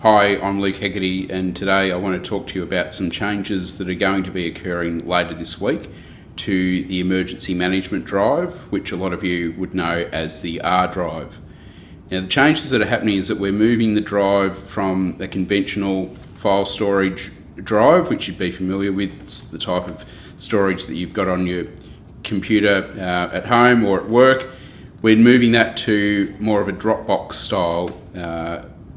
Hi, I'm Luke Hegarty, and today I want to talk to you about some changes that are going to be occurring later this week to the Emergency Management Drive, which a lot of you would know as the R Drive. Now, the changes that are happening is that we're moving the drive from the conventional file storage drive, which you'd be familiar with. It's the type of storage that you've got on your computer at home or at work. We're moving that to more of a Dropbox style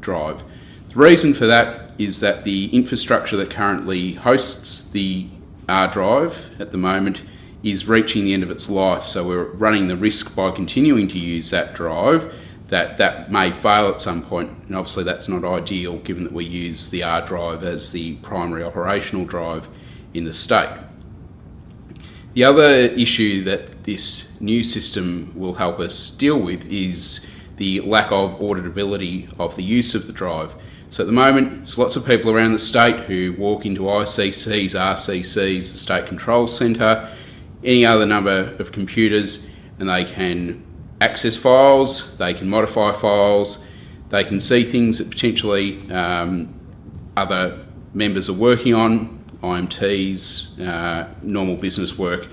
drive. The reason for that is that the infrastructure that currently hosts the R drive at the moment is reaching the end of its life, so we're running the risk by continuing to use that drive that may fail at some point, and obviously that's not ideal given that we use the R drive as the primary operational drive in the state. The other issue that this new system will help us deal with is the lack of auditability of the use of the drive. So at the moment, there's lots of people around the state who walk into ICCs, RCCs, the State Control Centre, any other number of computers, and they can access files, they can modify files, they can see things that potentially other members are working on, IMTs, normal business work,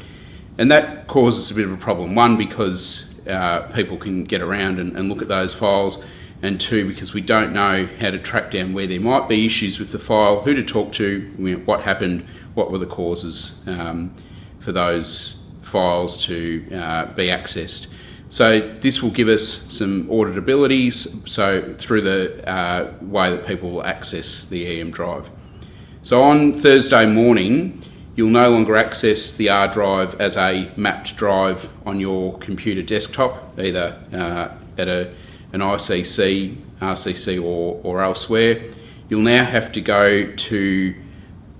and that causes a bit of a problem. One, because people can get around and look at those files, and two, because we don't know how to track down where there might be issues with the file, who to talk to, what happened, what were the causes for those files to be accessed. So this will give us some auditability, so through the way that people will access the EM drive. So on Thursday morning, you'll no longer access the R drive as a mapped drive on your computer desktop, either at an ICC, RCC or elsewhere. You'll now have to go to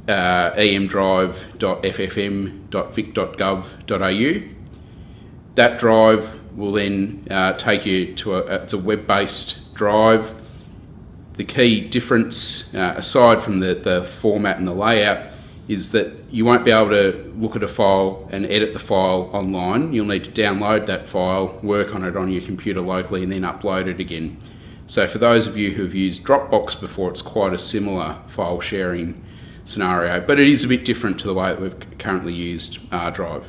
emdrive.ffm.vic.gov.au. That drive will then take you to it's a web-based drive. The key difference, aside from the format and the layout, is that you won't be able to look at a file and edit the file online. You'll need to download that file, work on it on your computer locally, and then upload it again. So for those of you who have used Dropbox before, it's quite a similar file sharing scenario, but it is a bit different to the way that we've currently used R drive.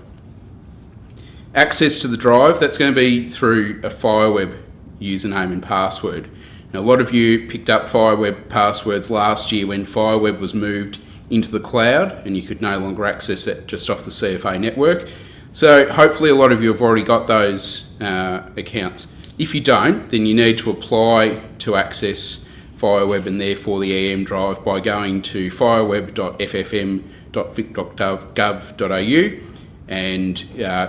Access to the drive, that's going to be through a FireWeb username and password. Now, a lot of you picked up FireWeb passwords last year when FireWeb was moved into the cloud and you could no longer access it just off the CFA network. So hopefully a lot of you have already got those accounts. If you don't, then you need to apply to access FireWeb and therefore the EM drive by going to fireweb.ffm.vic.gov.au and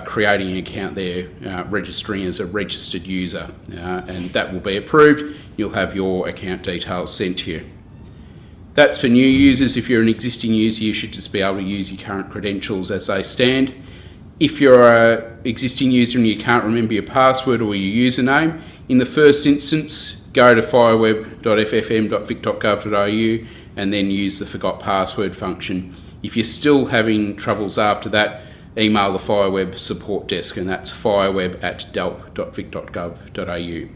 creating an account there, registering as a registered user, and that will be approved. You'll have your account details sent to you. That's for new users. If you're an existing user, you should just be able to use your current credentials as they stand. If you're an existing user and you can't remember your password or your username, in the first instance, go to fireweb.ffm.vic.gov.au and then use the forgot password function. If you're still having troubles after that, email the FireWeb support desk, and that's fireweb@delp.vic.gov.au.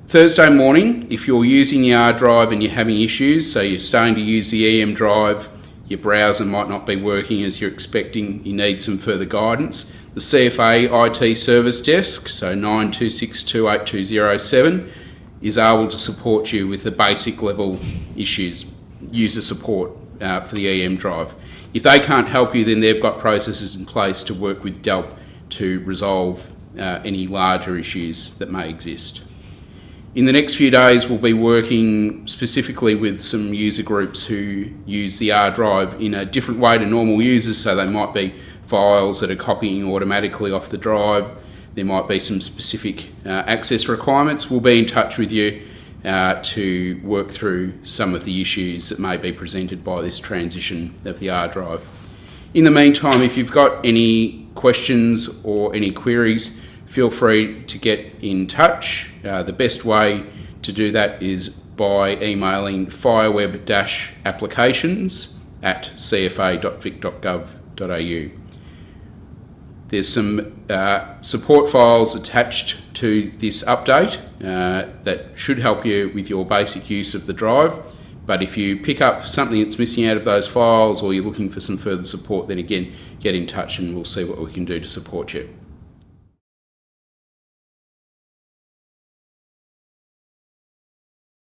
Thursday morning, if you're using the R drive and you're having issues, so you're starting to use the EM drive, your browser might not be working as you're expecting, you need some further guidance, the CFA IT service desk, so 92628207, is able to support you with the basic level issues, user support for the EM drive. If they can't help you, then they've got processes in place to work with DELP to resolve any larger issues that may exist. In the next few days, we'll be working specifically with some user groups who use the R drive in a different way to normal users, so they might be files that are copying automatically off the drive. There might be some specific access requirements. We'll be in touch with you to work through some of the issues that may be presented by this transition of the R drive. In the meantime, if you've got any questions or any queries, feel free to get in touch. The best way to do that is by emailing fireweb-applications@cfa.vic.gov.au. There's some support files attached to this update that should help you with your basic use of the drive. But if you pick up something that's missing out of those files, or you're looking for some further support, then again, get in touch and we'll see what we can do to support you.